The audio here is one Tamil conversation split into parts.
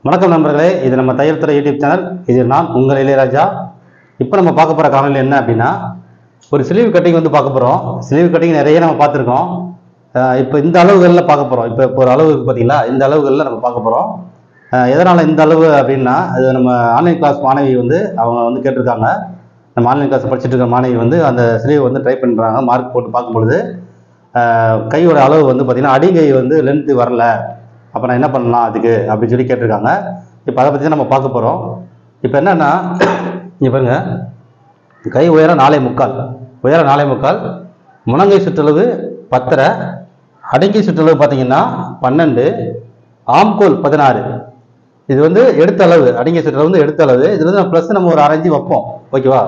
வணக்கம் நண்பர்களே, இது நம்ம தையல் துறை யூடியூப் சேனல். இது நான் உங்கள் இளையராஜா. இப்போ நம்ம பார்க்க போகிற காணொலி என்ன அப்படின்னா, ஒரு ஸ்லீவ் கட்டிங் வந்து பார்க்க போகிறோம். ஸ்லீவ் கட்டிங் நிறைய நம்ம பார்த்துருக்கோம். இப்போ இந்த அளவுகளில் பார்க்க போகிறோம். இப்போ ஒரு அளவு பார்த்தீங்களா, இந்த அளவுகளில் நம்ம பார்க்க போகிறோம். எதனால் இந்த அளவு அப்படின்னா, அது நம்ம ஆன்லைன் கிளாஸ் மாணவி வந்து அவங்க வந்து கேட்டிருக்காங்க. நம்ம ஆன்லைன் கிளாஸ் படிச்சுட்டு இருக்க மாணவி வந்து அந்த ஸ்லீவ் வந்து ட்ரை பண்ணுறாங்க. மார்க் போட்டு பார்க்கும்பொழுது கையோட அளவு வந்து பார்த்திங்கன்னா அடிங்கை வந்து லென்த்து வரல. அப்போ நான் என்ன பண்ணலாம் அதுக்கு அப்படின்னு சொல்லி கேட்டிருக்காங்க. இப்போ அதை பற்றி தான் நம்ம பார்க்க போகிறோம். இப்போ என்னென்னா, இங்கே பாருங்க, கை உயரம் 4.75, உயரம் 4.75, முழங்கை சுற்றளவு 10, அடங்கி சுற்றளவு பார்த்தீங்கன்னா 12, ஆம்கோல் 16. இது வந்து எடுத்த அளவு, அடங்கிய சுற்றளவு வந்து எடுத்த அளவு. இதில் வந்து ப்ளஸ் நம்ம ஒரு 6 இன்ச்சு வைப்போம், ஓகேவா?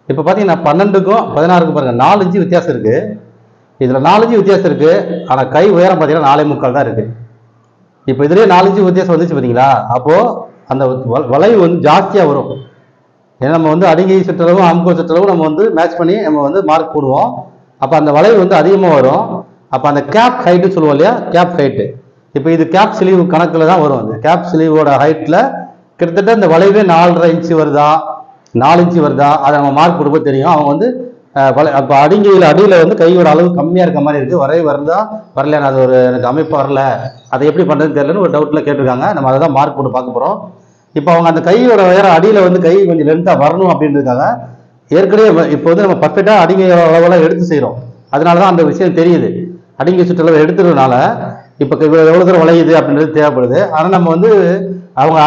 இப்போ பார்த்தீங்கன்னா 12க்கும் 16க்கும் பாருங்கள் 4 இன்ச்சு வித்தியாசம் இருக்குது. இதில் 4 இன்ச்சு வித்தியாசம் இருக்குது. ஆனால் கை உயரம் பார்த்தீங்கன்னா 4.75 தான் இருக்குது. இப்போ இதுலேயே 4 இன்ச்சு வித்தியாசம் வந்துச்சு பார்த்தீங்களா? அப்போது அந்த வளைவு வந்து ஜாஸ்தியாக வரும். ஏன்னா நம்ம வந்து அடங்கி சுற்றளவும் ஆம்கோல் சுற்றளவும் நம்ம வந்து மேட்ச் பண்ணி நம்ம வந்து மார்க் போடுவோம். அப்போ அந்த வளைவு வந்து அதிகமாக வரும். அப்போ அந்த கேப் ஹைட்டு சொல்லுவோம் இல்லையா, கேப் ஹைட்டு. இப்போ இது கேப் ஸ்லீவ் கணக்கில் தான் வரும். அந்த கேப் ஸ்லீவோட ஹைட்டில் கிட்டத்தட்ட இந்த வளைவே 4.5 இன்ச்சு வருதா, 4 இன்ச்சு வருதா, அதை நம்ம மார்க் போடும்போது தெரியும். அவங்க வந்து அப்போ அடிங்கையில் அடியில் வந்து கையோட அளவு கம்மியாக இருக்க மாதிரி இருக்குது. வரைவு வரதா வரல, அது ஒரு எனக்கு அமைப்பு வரல, அதை எப்படி பண்ணுறதுன்னு தெரியலன்னு ஒரு டவுட்டில் கேட்டிருக்காங்க. நம்ம அதை தான் மார்க் போட்டு பார்க்க போகிறோம். இப்போ அவங்க அந்த கையோட உயரம் அடியில் வந்து கை கொஞ்சம் லென்த்தாக வரணும் அப்படின்றதுக்காக ஏற்கனவே இப்போ வந்து நம்ம பர்ஃபெக்டாக அடிங்கை அளவெல்லாம் எடுத்து செய்கிறோம். அதனால தான் அந்த விஷயம் தெரியுது. அடிங்கை சுற்றளவு எடுத்துறதுனால இப்போ எவ்வளோ தூரம் வளையுது அப்படின்றது தேவைப்படுது. ஆனால் நம்ம வந்து அவங்க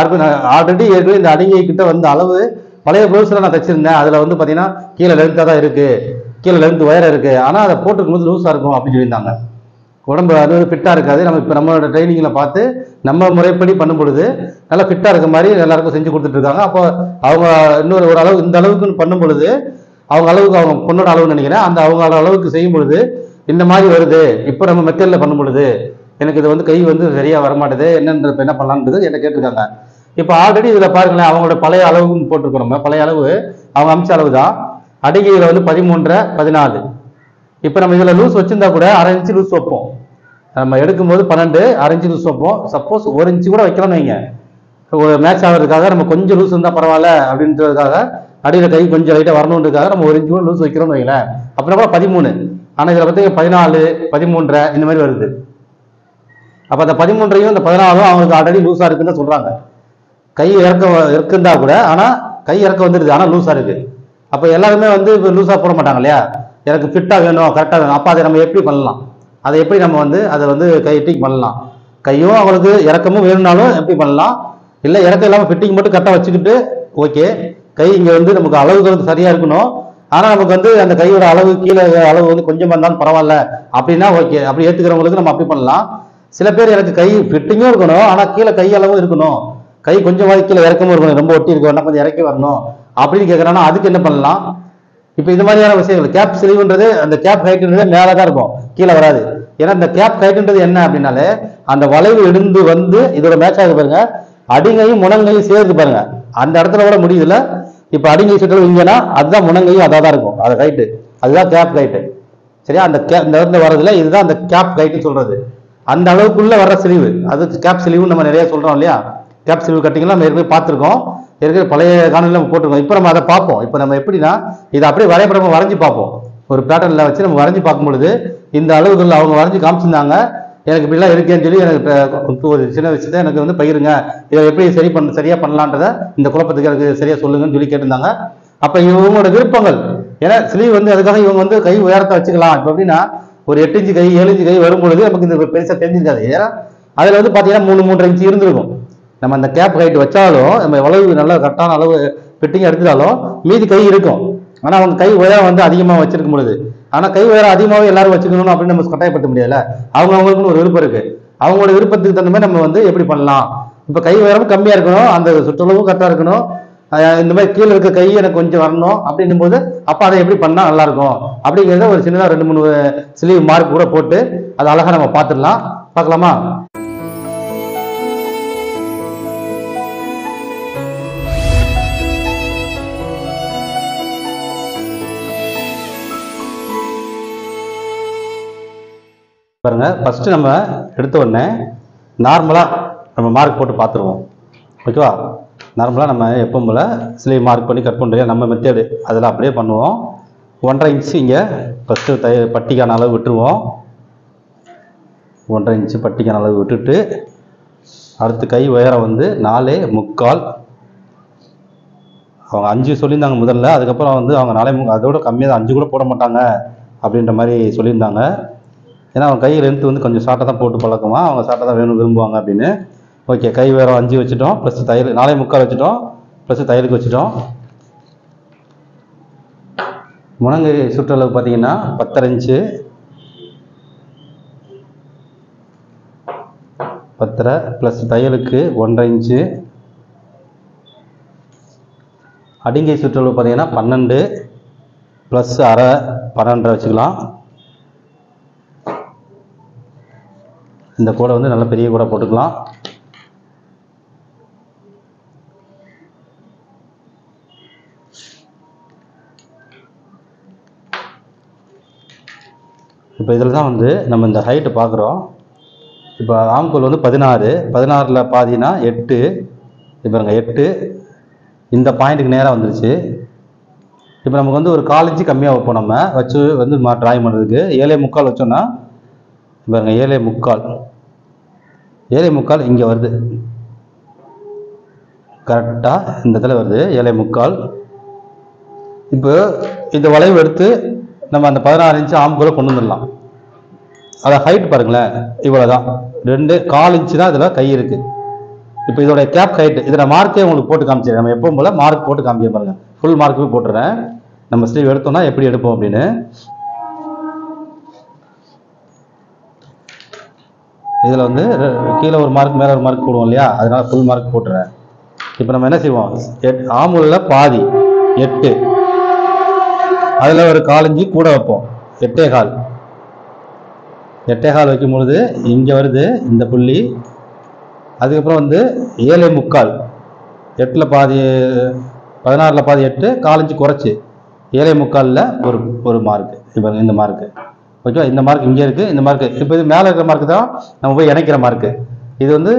ஆல்ரெடி ஏற்கனவே இந்த அடிங்கை கிட்ட வந்த அளவு பழைய ப்ளவுஸில் நான் தைச்சிருந்தேன். அதில் வந்து பார்த்தீங்கன்னா கீழே லென்த்தாக தான் இருக்குது, கீழே லென்த் உயரம் இருக்குது. ஆனால் அதை போட்டுக்கும் போது லூஸாக இருக்கும் அப்படின்னு சொல்லியிருந்தாங்க. உடம்பு அது ஃபிட்டாக இருக்காது. நம்ம இப்போ நம்மளோட ட்ரைனிங்கில் பார்த்து நம்ம முறைப்படி பண்ணும் பொழுது நல்லா ஃபிட்டாக இருக்க மாதிரி எல்லாருக்கும் செஞ்சு கொடுத்துட்ருக்காங்க. அப்போ அவங்க இன்னொரு ஒரு அளவு இந்த அளவுக்குன்னு பண்ணும் பொழுது அவங்க அளவுக்கு, அவங்க பொண்ணோட அளவுன்னு நினைக்கிறேன், அந்த அவங்களோட அளவுக்கு செய்யும் பொழுது இந்த மாதிரி வருது. இப்போ நம்ம மெத்தடில் பண்ணும் பொழுது எனக்கு இது வந்து கை வந்து சரியாக வரமாட்டேது, என்னன்றது என்ன பண்ணலான்றது என்ன கேட்டிருக்காங்க. இப்போ ஆல்ரெடி இதில் பாருங்களேன், அவங்களோட பழைய அளவுன்னு போட்டிருக்கோம். நம்ம பழைய அளவு அவங்க அமிச்ச அளவு தான். அடிகையில் வந்து 13, 14. இப்போ நம்ம இதில் லூஸ் வச்சிருந்தா கூட 1/2 இன்ச்சு லூஸ் வைப்போம். நம்ம எடுக்கும்போது 12, 1/2 இன்ச்சு லூஸ் வைப்போம். சப்போஸ் 1 இன்ச்சு கூட வைக்கலாம்னு வைங்க, ஒரு மேட்ச் ஆகிறதுக்காக நம்ம கொஞ்சம் லூஸ் இருந்தால் பரவாயில்ல அப்படின்றதுக்காக, அடியில் கை கொஞ்சம் லைட்டாக வரணுன்றதுக்காக நம்ம 1 இன்ச்சு கூட லூஸ் வைக்கிறோம்னு வைங்களேன். அப்புறம் கூட 13. ஆனால் இதில் பார்த்தீங்கன்னா 14, 13 இந்த மாதிரி வருது. அப்போ அந்த 13ஐயும் இந்த 14 அவங்களுக்கு ஆல்ரெடி லூஸாக இருக்குன்னு தான் சொல்கிறாங்க. கை இறக்குந்தா கூட, ஆனால் கை இறக்க வந்துடுது, ஆனால் லூஸாக இருக்குது. அப்போ எல்லாருமே வந்து இப்போ லூஸாக போட மாட்டாங்க இல்லையா, எனக்கு ஃபிட்டாக வேணும், கரெக்டாக வேணும். அப்போ அதை நம்ம எப்படி பண்ணலாம், அதை எப்படி நம்ம வந்து அதை வந்து ஃபிட்டிங் பண்ணலாம்? கையும் அவங்களுக்கு இறக்கமும் வேணும்னாலும் எப்படி பண்ணலாம்? இல்லை இறக்கம் இல்லாமல் ஃபிட்டிங் மட்டும் கரெக்டாக வச்சுக்கிட்டு ஓகே, கை இங்கே வந்து நமக்கு அளவுக்கு வந்து சரியாக இருக்கணும், ஆனால் நமக்கு வந்து அந்த கையோட அளவு கீழே அளவு வந்து கொஞ்சமாக இருந்தாலும் பரவாயில்ல அப்படின்னா ஓகே, அப்படி ஏற்றுக்கிறவங்களுக்கு நம்ம அப்படி பண்ணலாம். சில பேர் எனக்கு கை ஃபிட்டிங்கும் இருக்கணும், ஆனால் கீழே கை அளவும் இருக்கணும், கை கொஞ்சம் கீழே இறக்கமும் இருக்கணும், ரொம்ப ஒட்டி இருக்க வேண்டாம், கொஞ்சம் இறக்கி வரணும் அப்படின்னு கேட்குறாங்கன்னா அதுக்கு என்ன பண்ணலாம்? இப்போ இது மாதிரியான விஷயங்கள், கேப் ஸ்லீவ்ன்றது அந்த கேப் ஹைட்டுன்றது மேலே தான் இருக்கும், கீழே வராது. ஏன்னா இந்த கேப் ஹைட்டுன்றது என்ன அப்படின்னாலே அந்த வளைவு எடுந்து வந்து இதோட மேட்ச் ஆக பாருங்க, அடிங்கையும் முழங்கையும் சேர்த்து பாருங்க, அந்த இடத்துல கூட முடியுதுல. இப்போ அடிங்கை சுற்றளவு இங்கன்னா அதுதான் முழங்கையும் அதாக தான் இருக்கும், அது ஹைட்டு, அதுதான் கேப் ஹைட்டு. சரியா? அந்த இந்த இடத்துல வர்றதுல இதுதான் அந்த கேப் ஹைட்டுன்னு சொல்றது. அந்த அளவுக்குள்ள வர்ற ஸ்லீவ் அது கேப் ஸ்லீவ்னு நம்ம நிறைய சொல்றோம் இல்லையா. கேப் ஸ்லீவ் கட்டிங்லாம் நம்ம ஏற்கனவே பார்த்துருக்கோம், ஏற்கனவே பழைய காணொலியில் நம்ம போட்டிருக்கோம். இப்போ நம்ம அதை பார்ப்போம். இப்போ நம்ம எப்படின்னா இதை அப்படியே வரைபடமாக வரைஞ்சி பார்ப்போம். ஒரு பேட்டர்னில் வச்சு நம்ம வரைஞ்சி பார்க்கும் பொழுது இந்த அளவுகள் அவங்க வரைஞ்சி காமிச்சிருந்தாங்க. எனக்கு இப்படிலாம் இருக்கேன்னு சொல்லி எனக்கு ஒரு சின்ன விஷயத்தை எனக்கு வந்து பகிருங்க, இதை எப்படி சரியாக பண்ணலான்றதை இந்த குழப்பத்துக்கு எனக்கு சரியாக சொல்லுங்கன்னு சொல்லி கேட்டிருந்தாங்க. அப்போ இவங்களோட விருப்பங்கள், ஏன்னா ஸ்லீவ் வந்து அதுக்காக இவங்க வந்து கை உயரத்தை வச்சுக்கலாம். இப்போ எப்படின்னா ஒரு 8 இன்ச்சு கை 7 இன்ச்சு கை வரும்பொழுது நமக்கு இந்த பெருசாக தெரிஞ்சிருக்காது. ஏன்னா அதில் வந்து பார்த்தீங்கன்னா 3-3.5 இன்ச்சு இருந்திருக்கும். நம்ம அந்த கேப் ஹைட் வச்சாலும் நம்ம எவ்வளவு நல்ல கரெக்டான அளவு ஃபிட்டிங் எடுத்துட்டாலும் மீதி கை இருக்கும். ஆனால் அவங்க கை உயரம் வந்து அதிகமாக வச்சிருக்கும் பொழுது, ஆனால் கை உயரம் அதிகமாகவே எல்லாரும் வச்சுக்கணும் அப்படின்னு நம்ம கட்டாயப்படுத்த முடியல. அவங்களுக்குன்னு ஒரு விருப்பம் இருக்கு. அவங்களோட விருப்பத்துக்கு தகுந்த மாதிரி நம்ம வந்து எப்படி பண்ணலாம்? இப்போ கை உயரமும் கம்மியாக இருக்கணும், அந்த சுற்றளவும் கரெக்டாக இருக்கணும், இந்த மாதிரி கீழே இருக்க கை எனக்கு கொஞ்சம் வரணும் அப்படின்னும் போது அப்போ அதை எப்படி பண்ணால் நல்லா இருக்கும் அப்படிங்கிறத ஒரு சின்னதாக 2-3 ஸ்லீவ் மார்க் கூட போட்டு அதை அழகாக நம்ம பார்த்துடலாம். பார்க்கலாமா? பாருங்க, ஃபர்ஸ்ட் நம்ம எடுத்த உடனே நார்மலாக நம்ம மார்க் போட்டு பார்த்துருவோம். ஓகேவா. நார்மலாக நம்ம எப்பவும் போல் ஸ்லீவ் மார்க் பண்ணி கட் பண்ணுறோம் நம்ம மெத்தேடு, அதில் அப்படியே பண்ணுவோம். 1.5 இன்ச்சு இங்கே ஃபஸ்ட்டு பட்டிக்கான அளவு விட்டுருவோம். 1.5 இன்ச்சு பட்டிக்கான அளவு விட்டுட்டு அடுத்து கை உயரம் வந்து 4.75. அவங்க 5 சொல்லியிருந்தாங்க முதல்ல, அதுக்கப்புறம் வந்து அவங்க 4.75 அதோட கம்மியாக தான், 5 கூட போட மாட்டாங்க அப்படின்ற மாதிரி சொல்லியிருந்தாங்க. ஏன்னா அவங்க கை லென்த்து வந்து கொஞ்சம் ஷார்ட்டாக தான் போட்டு பழக்கமா, அவங்க ஷார்ட்டாக தான் வேணும் விரும்புவாங்க அப்படின்னு. ஓகே, கை உயரம் 5 வச்சுட்டோம், ப்ளஸ் தையல் 4.75 வச்சுட்டோம், ப்ளஸ் தையலுக்கு வச்சுட்டோம். முழங்கை சுற்றளவு பார்த்தீங்கன்னா 10.5 இன்ச்சு, 10.5 ப்ளஸ் தையலுக்கு 1.5 இன்ச்சு. அடிங்கை சுற்றளவு பார்த்தீங்கன்னா 12 ப்ளஸ் அரை 12.5 வச்சுக்கலாம். இந்த கூடை வந்து நல்ல பெரிய கூடை போட்டுக்கலாம். இப்போ இதில் தான் வந்து நம்ம இந்த ஹைட்டு பார்க்குறோம். இப்போ ஆம்கோல் வந்து 16, 16ல் பாதினா 8. இப்போ நாங்கள் 8 இந்த பாயிண்ட்டுக்கு நேராக வந்துருச்சு. இப்போ நமக்கு வந்து ஒரு 1/4 இன்ச்சு கம்மியாக வைப்போம், நம்ம வச்சு வந்து ட்ராயிங் பண்ணுறதுக்கு 7.75 வச்சோன்னா பாருங்க 7.75, 7.75 இங்கே வருது, கரெக்டாக இந்த இடத்துல வருது 7.75. இப்போ இந்த வளைவு எடுத்து நம்ம அந்த 16 இன்ச்சு ஆம்கோலை கொண்டு வந்துடலாம். அதை ஹைட் பாருங்களேன், இவ்வளோ தான், 2.25 இன்ச்சு தான் இதில் கை இருக்குது. இப்போ இதோட கேப் ஹைட் இதை நான் மார்க்கே உங்களுக்கு போட்டு காமிச்சிடுறேன். நம்ம எப்பவும் போல் மார்க் போட்டு காமிக்க பாருங்கள், ஃபுல் மார்க்குமே போட்டுறேன். நம்ம ஸ்லீவ் எடுத்தோம்னா எப்படி எடுப்போம் அப்படின்னு. இதில் வந்து கீழே ஒரு மார்க் மேலே ஒரு மார்க் போடுவோம் இல்லையா, அதனால ஃபுல் மார்க் போட்டுறேன். இப்போ நம்ம என்ன செய்வோம், ஆமுலில் பாதி 8, அதில் ஒரு 1/4 இன்ச்சு கூட வைப்போம், 8.25. 8.25 வைக்கும் பொழுது இங்கே வருது இந்த புள்ளி. அதுக்கப்புறம் வந்து 7.75, 8ல் பாதி 16ல் பாதி 8, 1/4 இன்ச்சு குறைச்சி 7.75 ஒரு மார்க்கு. இப்போ இந்த மார்க்கு ஓகேவா, இந்த மார்க் இங்கே இருக்குது, இந்த மார்க்கு. இப்போ இது மேலே இருக்கிற மார்க்கு தான் நம்ம போய் இணைக்கிற மார்க்கு. இது வந்து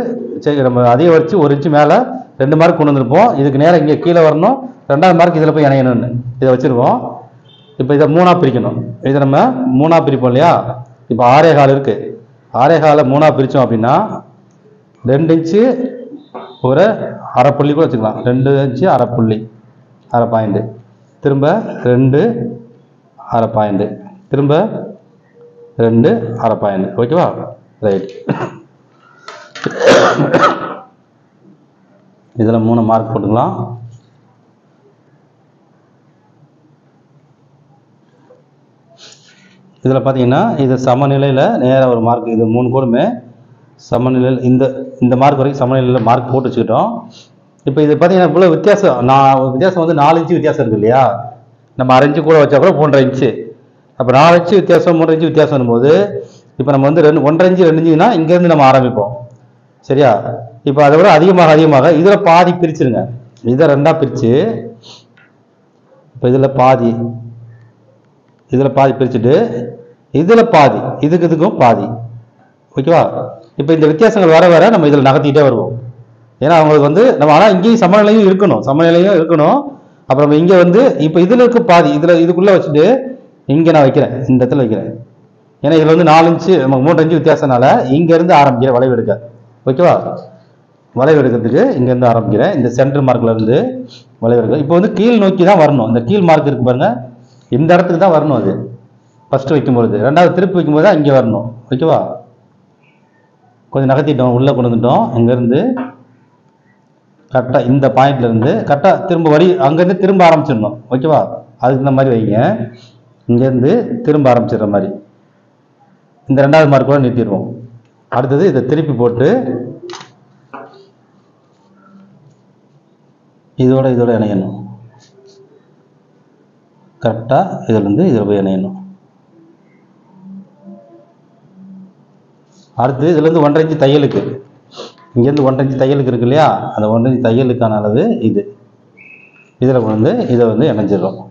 சரி நம்ம அதிக வச்சு 1 இன்ச்சு மேலே 2 மார்க் கொண்டு வந்திருப்போம். இதுக்கு நேரம் இங்கே கீழே வரணும், 2வது மார்க் இதில் போய் இணையணும்னு இதை வச்சுருவோம். இப்போ இதை 3ஆக பிரிக்கணும். இதை நம்ம 3ஆக பிரிப்போம் இல்லையா. இப்போ 6.25 இருக்குது, 6.25 3ஆக பிரித்தோம் அப்படின்னா 2 இன்ச்சு ஒரு அரை புள்ளி கூட வச்சுக்கலாம், 2 இன்ச்சு அரை புள்ளி, அரை பாயிண்ட்டு, திரும்ப 2 அரை பாயிண்ட்டு, திரும்ப 2 அரை பாயிண்ட். ஓகேவா, ரைட். இதில் 3 மார்க் போட்டுக்கலாம். இதில் பார்த்தீங்கன்னா இது சமநிலையில் நேராக ஒரு மார்க், இது 3 கோடுமே சமநிலையில் இந்த மார்க் வரைக்கும் சமநிலையில் மார்க் போட்டு வச்சுக்கிட்டோம். இப்போ இது பார்த்தீங்கன்னா இவ்வளோ வித்தியாசம் வந்து 4 இன்ச்சு வித்தியாசம் இருக்குது இல்லையா. நம்ம 1/2 இன்ச்சு கூட வச்சா கூட 3.5 இன்ச்சு. அப்போ 4 இன்ச்சு வித்தியாசம் 3 இன்ச்சு வித்தியாசம் வரும்போது இப்போ நம்ம வந்து 1.5 இன்ச்சு 2 இன்ச்சுன்னா இங்கேருந்து நம்ம ஆரம்பிப்போம் சரியா. இப்போ அதை விட அதிகமாக இதில் பாதி பிரிச்சுருங்க, இதை 2ஆக பிரித்து இப்போ இதில் பாதி பிரிச்சுட்டு இதில் பாதி இதுக்கும் பாதி. ஓகேவா. இப்போ இந்த வித்தியாசங்கள் வர வர நம்ம இதில் நகர்த்திக்கிட்டே வருவோம். ஏன்னா அவங்களுக்கு வந்து நம்ம ஆனால் இங்கேயும் சமநிலையும் இருக்கணும். அப்புறம் இங்கே வந்து இப்போ இதில் இருக்க பாதி இதுக்குள்ளே வச்சுட்டு இங்கே நான் வைக்கிறேன், இந்த இடத்துல வைக்கிறேன். ஏன்னா இதில் வந்து 4 இன்ச்சு நமக்கு 3 இன்ச்சு வித்தியாசனால இங்கேருந்து ஆரம்பிக்கிறேன் வளைவு எடுக்க. ஓகேவா, வளைவு எடுக்கிறதுக்கு இங்கேருந்து ஆரம்பிக்கிறேன், இந்த சென்டர் மார்க்கில் இருந்து வளைவு எடுக்க. இப்போ வந்து கீழ் நோக்கி தான் வரணும், இந்த கீழ் மார்க் இருக்கு பாருங்க, இந்த இடத்துக்கு தான் வரணும். அது ஃபஸ்ட்டு வைக்கும்பொழுது 2வது திருப்பி வைக்கும்போது தான் இங்கே வரணும். ஓகேவா, கொஞ்சம் நகர்த்திட்டோம், உள்ளே கொண்டு வந்துட்டோம். இங்கேருந்து கரெக்டாக இந்த பாயிண்ட்லேருந்து கரெக்டாக திரும்ப அங்கேருந்து திரும்ப ஆரம்பிச்சிடணும். ஓகேவா, அதுக்கு இந்த மாதிரி வைங்க, இங்கேருந்து திரும்ப ஆரம்பிச்சிடுற மாதிரி. இந்த 2வது மார்க் கூட நிறுத்திடுவோம். அடுத்தது இதை திருப்பி போட்டு இதோட இணையணும். கரெக்டாக இதிலேருந்து இதில் போய் இணையணும். அடுத்து இதுலேருந்து 1.5 இன்ச்சு தையலுக்கு, இங்கேருந்து 1.5 இன்ச்சு தையலுக்கு இருக்கு இல்லையா, அந்த 1.5 இன்ச்சு தையலுக்கான அளவு இதில் கொண்டு வந்து இதை வந்து இணைஞ்சிடறோம்.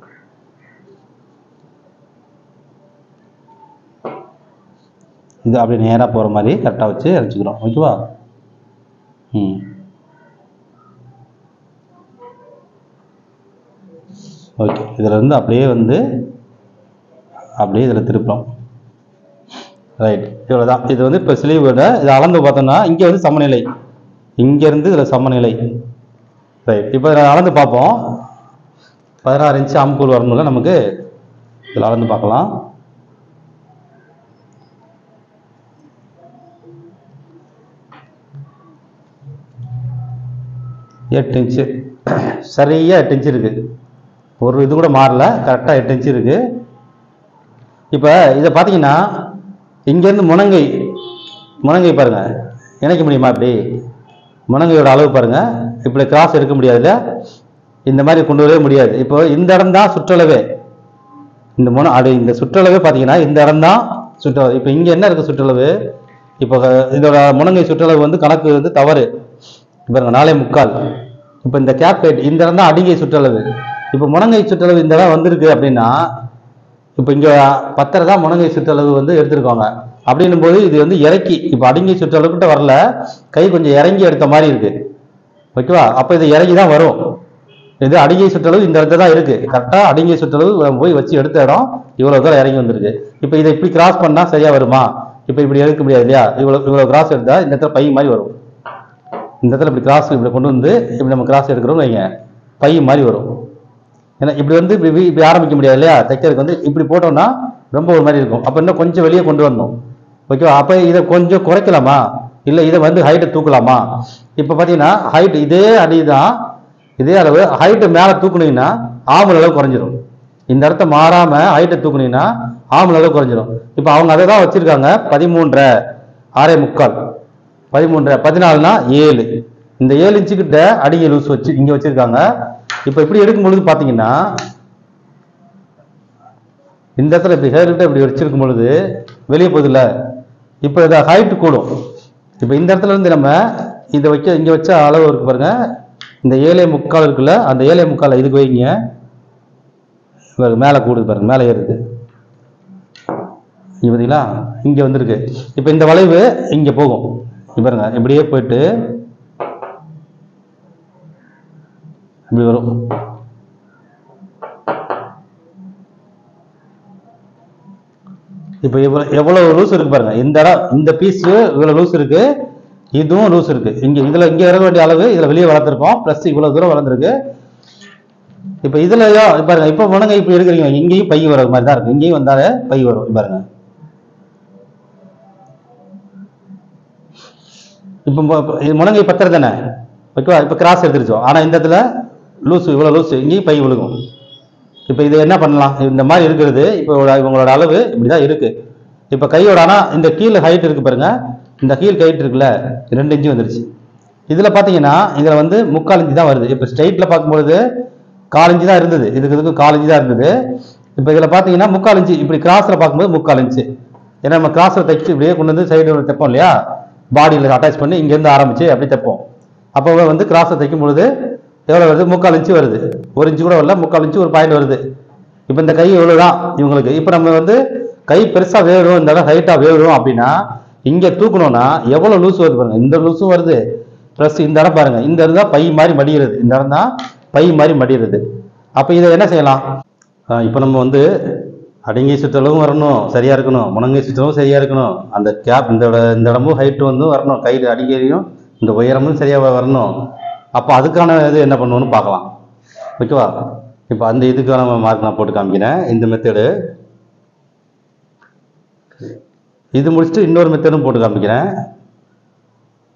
இது அப்படி நேராக போகிற மாதிரி கரெக்டாக வச்சு இணைச்சிக்கிறோம். ஓகேவா. ஓகே, இதில் இருந்து அப்படியே வந்து அப்படியே இதில் திருப்பலாம். ரைட், இவ்வளோதான். இது வந்து இப்போ ஸ்லீவோட இதை அளந்து பார்த்தோம்னா இங்கே வந்து சமநிலை, இங்கேருந்து இதில் சமநிலை. ரைட், இப்போ இதில் அளந்து பார்ப்போம். 16 இன்ச்சு ஆம்கூல் வரணும்ல நமக்கு. இதில் அளந்து பார்க்கலாம். 8 இன்ச்சு, சரியாக 8 இன்ச்சு இருக்குது. ஒரு இது கூட மாறல, கரெக்டாக 8 இன்ச்சு இருக்குது. இப்போ இதை பார்த்தீங்கன்னா இங்கேருந்து முனங்கை பாருங்கள், இணைக்க முடியுமா? இப்படி முனங்கையோட அளவு பாருங்கள். இப்படி கிராஸ் எடுக்க முடியாதுல்ல, இந்த மாதிரி கொண்டு வரவே முடியாது. இப்போ இந்த இடம் தான் சுற்றளவே, இந்த சுற்றளவே பார்த்தீங்கன்னா இந்த இடம் தான் சுற்றளவு. இப்போ இங்கே என்ன இருக்குது சுற்றளவு? இப்போ இதோட முனங்கை சுற்றளவு வந்து கணக்கு வந்து தவறு. இப்போ 4.25. இப்போ இந்த கேப் ஹைட் இந்த இடம் தான் அடிங்கை சுற்றளவு. இப்போ முனங்கை சுற்றளவு இந்த இடம் வந்திருக்கு அப்படின்னா, இப்போ இங்கே 10 தான் முனங்கை சுற்றளவு வந்து எடுத்திருக்காங்க. அப்படின்னும் போது இது வந்து இறக்கி, இப்போ அடிங்கை சுற்றளவுக்கிட்ட வரல, கை கொஞ்சம் இறங்கி எடுத்த மாதிரி இருக்கு. ஓகேவா? அப்போ இது இறங்கி தான் வரும். இது அடிங்கை சுற்றளவு இந்த இடத்துல தான் இருக்கு. கரெக்டாக அடிங்கை சுற்றளவு போய் வச்சு எடுத்த இடம் இவ்வளோ தூரம் இறங்கி வந்திருக்கு. இப்போ இதை இப்படி கிராஸ் பண்ணால் சரியா வருமா? இப்போ இப்படி எடுக்க முடியாது இல்லையா? இவ்வளோ கிராஸ் எடுத்தால் இந்த இடத்துல பை மாதிரி வரும். இந்த இடத்துல இப்படி கிராஸ் இப்படி கொண்டு வந்து இப்படி நம்ம கிராஸ் எடுக்கிறோம் வைங்க, பை மாதிரி வரும். ஏன்னா இப்படி வந்து இப்படி ஆரம்பிக்க முடியாது இல்லையா? தைக்கிறதுக்கு வந்து இப்படி போட்டோம்னா ரொம்ப ஒரு மாதிரி இருக்கும். அப்போ இன்னும் கொஞ்சம் வெளியே கொண்டு வரணும். ஓகேவா? அப்போ இதை கொஞ்சம் குறைக்கலாமா, இல்லை இதை வந்து ஹைட்டை தூக்கலாமா? இப்போ பார்த்தீங்கன்னா ஹைட் இதே அடி தான், இதே அளவு. ஹைட்டை மேலே தூக்குனீங்கன்னா ஆம்பல் அளவு குறைஞ்சிரும். இந்த இடத்த மாறாமல் ஹைட்டை தூக்குனீங்கன்னா ஆம்பல் அளவு குறைஞ்சிரும். இப்போ அவங்க அதை தான் வச்சுருக்காங்க. 13.5, 6.25, 13, 14னா 7. இந்த 7 இன்ச்சு கிட்ட அடிங்கை லூஸ் வச்சு இங்கே வச்சுருக்காங்க. இப்போ இப்படி எடுக்கும் பொழுது பார்த்தீங்கன்னா இந்த இடத்துல இப்படி ஹேர்கிட்ட இப்படி வச்சிருக்கும் பொழுது வெளியே போகுதுல்ல. இப்போ இதை ஹைட்டு கூடும். இப்போ இந்த இடத்துல இருந்து நம்ம இதை இங்கே வச்ச அளவு இருக்கு பாருங்க, இந்த 7.25 இருக்குல்ல, அந்த 7.25 இதுக்கு வைங்க, மேலே கூடுது பாருங்க, மேலே ஏறுது. இங்கே பார்த்தீங்களா, இங்கே வந்துருக்கு. இப்போ இந்த வளைவு இங்கே போகும். பாருங்க, இப்படியே போயிட்டு இப்படி வரும். இப்போ எவ்வளவு லூஸ் இருக்கு பாருங்க. இந்த இடம் இந்த பீஸ் இவ்வளவு லூஸ் இருக்கு, இதுவும் லூஸ் இருக்கு. இங்க இறங்க வேண்டிய அளவு இதுல வெளியே வளர்ந்துருக்கோம், பிளஸ் இவ்வளவு தூரம் வளர்ந்துருக்கு. இப்போ இதுலயோ பாருங்க, இப்போ முனங்கை இப்படி எடுக்கிறீங்க, இங்கேயும் பை வர மாதிரி தான் இருக்கு, இங்கேயும் வந்தாலே பை வரும் பாருங்க. இப்போ முனங்கை 10 தானே, ஓகேவா? இப்போ கிராஸ் எடுத்துருச்சோம், ஆனா இந்த இடத்துல லூஸ் இவ்வளவு லூஸ், இங்கேயும் பை விழுகும். இப்போ இது என்ன பண்ணலாம்? இந்த மாதிரி இருக்கிறது இப்போ இவங்களோட அளவு இப்படிதான் இருக்கு. இப்போ கையோட ஆனா இந்த கீழே ஹைட் இருக்கு பாருங்க, இந்த கீழ் ஹைட் இருக்குல்ல 2 இன்ச்சு வந்துருச்சு. இதுல பாத்தீங்கன்னா இதுல வந்து 3/4 இன்ச்சு தான் வருது. இப்போ ஸ்ட்ரைட்ல பார்க்கும்போது 1/4 இன்ச்சு தான் இருந்தது, இதுக்கு 1/4 இன்ச்சு தான் இருந்தது. இப்போ இதுல பாத்தீங்கன்னா 3/4 இன்ச்சு, இப்படி கிராஸ்ல பார்க்கும்போது 3/4 இன்ச்சு. ஏன்னா நம்ம கிராஸ்ல தைச்சு இப்படியே கொண்டு வந்து சைடு தைப்போம் இல்லையா, பாடியில் அட்டாச் பண்ணி இங்கேருந்து ஆரம்பிச்சு அப்படி தைப்போம். அப்போ வந்து கிராஸை தைக்கும் பொழுது எவ்வளோ வருது? 3/4 இன்ச்சு வருது. 1 இன்ச்சு கூட வரல, 3/4 இன்ச்சு ஒரு பாயிண்ட் வருது. இப்போ இந்த கை எவ்வளோதான் இவங்களுக்கு. இப்போ நம்ம வந்து கை பெருசாக வேணும், இந்த இடம் ஹைட்டாக வேணும் அப்படின்னா இங்கே தூக்கணும்னா எவ்வளோ லூஸ் வருது பாருங்க, இந்த லூஸும் வருது, ப்ளஸ் இந்த இடம் பாருங்க, இந்த இடம் தான் பை மாதிரி மடிகிறது, இந்த இடம் தான் பை மாதிரி மடிகிறது. அப்போ இதை என்ன செய்யலாம்? இப்போ நம்ம வந்து அடங்கி சுற்றளவும் வரணும், சரியா இருக்கணும், முனங்கை சுற்றளவும் சரியா இருக்கணும், அந்த கேப் இந்த இடமும் ஹைட்டு வந்து வரணும், கையில் அடிக்கையும் இந்த உயரமும் சரியாக வரணும். அப்போ அதுக்கான இது என்ன பண்ணணும்னு பார்க்கலாம். ஓகேவா? இப்போ அந்த இதுக்கான மார்க் நான் போட்டு காமிக்கிறேன். இந்த மெத்தடு இது முடிச்சுட்டு இன்னொரு மெத்தடும் போட்டு காமிக்கிறேன்.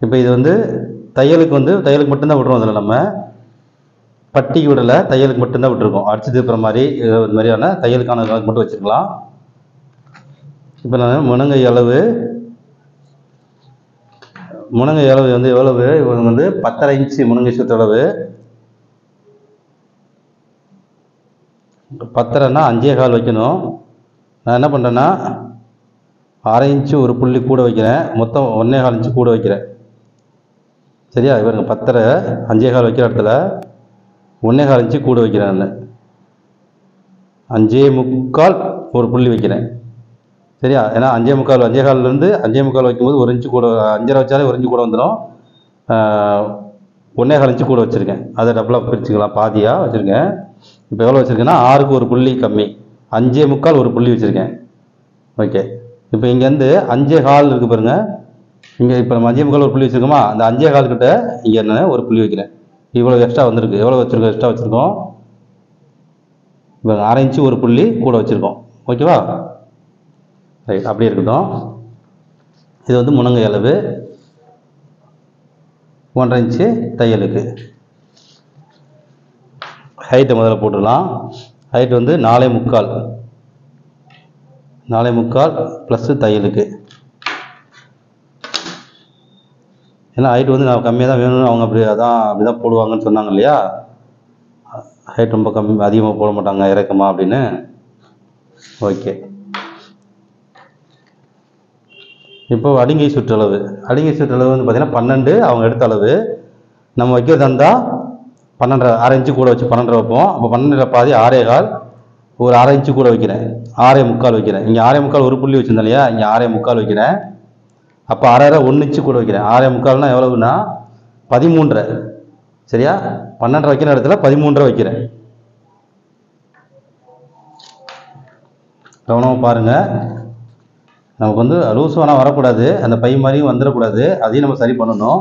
இப்போ இது வந்து தையலுக்கு மட்டும்தான் விட்டுருவோம். அதில் நம்ம பட்டிக்கு விடலை, தையலுக்கு மட்டும்தான் விட்டுருக்கோம். அடிச்சு திருப்புற மாதிரி இது மாதிரியான தையலுக்கான மட்டும் வச்சுருக்கலாம். இப்போ நான் முனங்கை அளவு வந்து எவ்வளவு? இவங்க வந்து 10.5 இன்ச்சு முனங்கை சுற்றளவு. 10.5னா 5.25 வைக்கணும். நான் என்ன பண்ணுறேன்னா 1/2 இன்ச்சு ஒரு புள்ளி கூட வைக்கிறேன், மொத்தம் 1.25 இன்ச்சு கூட வைக்கிறேன். சரியா? இவருங்க 10.5 5.25 வைக்கிற இடத்துல 1.25 இன்ச்சு கூட வைக்கிறேன். நான் 5.25 ஒரு புள்ளி வைக்கிறேன். சரியா? ஏன்னா 5.25 5.25லேருந்து 5.25 வைக்கும்போது 1 இன்ச்சு கூட, 5.5 வச்சாலே 1 இன்ச்சு கூட வந்துடும். 1.25 இன்ச்சு கூட வச்சுருக்கேன். அதை டபுளாக பிரிச்சுக்கலாம், பாதியாக வச்சுருக்கேன். இப்போ எவ்வளோ வச்சுருக்கேன்னா 6க்கு ஒரு புள்ளி கம்மி, 5.25 ஒரு புள்ளி வச்சுருக்கேன். ஓகே, இப்போ இங்கேருந்து 5.25 இருக்குது பாருங்கள். இங்கே இப்போ நம்ம 5.25 ஒரு புள்ளி வச்சுருக்கோமா, அந்த 5.25 கிட்ட இங்கே என்ன ஒரு புள்ளி வைக்கிறேன். இவ்வளோ எக்ஸ்ட்ரா வந்திருக்கு. எவ்வளோ வச்சுருக்கோம்? எக்ஸ்ட்ரா வச்சுருக்கோம் இப்போ 1/2 இன்ச்சு ஒரு புள்ளி கூட வச்சுருக்கோம். ஓகேவா? ரைட், அப்படியே இருக்கட்டும். இது வந்து முனங்கை அளவு 1.5 இன்ச்சு தையலுக்கு. ஹைட்டை முதல்ல போட்டுடலாம். ஹைட் வந்து 4.25 ப்ளஸ்ஸு தையலுக்கு. ஏன்னா ஹைட் வந்து நான் கம்மியாக தான் வேணும்னு அவங்க அப்படி தான் போடுவாங்கன்னு சொன்னாங்க இல்லையா. ஹைட் ரொம்ப அதிகமாக போட மாட்டாங்க இறக்கமா அப்படின்னு. ஓகே, இப்போ அடிங்கை சுற்றளவு வந்து பார்த்தீங்கன்னா 12 அவங்க எடுத்த அளவு. நம்ம வைக்கிறதா இருந்தால் 12, 1/2 இன்ச்சு கூட வச்சு 12 வைப்போம். அப்போ 12 பாதி 6.25, ஒரு 1/2 இன்ச்சு கூட வைக்கிறேன், 6.25 வைக்கிறேன். இங்கே 6.25 ஒரு புள்ளி வச்சுருந்தேன் இல்லையா, இங்கே 6.25 வைக்கிறேன். அப்போ 1/2 1 இன்ச்சு கூட வைக்கிறேன். 6.25னா எவ்வளவுன்னா 13. சரியா? 12 வைக்கிற இடத்துல 13 வைக்கிறேன். கவனமாக பாருங்கள். நமக்கு வந்து லூஸ் வேணால் வரக்கூடாது, அந்த பை மாதிரியும் வந்துடக்கூடாது. அதையும் நம்ம சரி பண்ணணும்.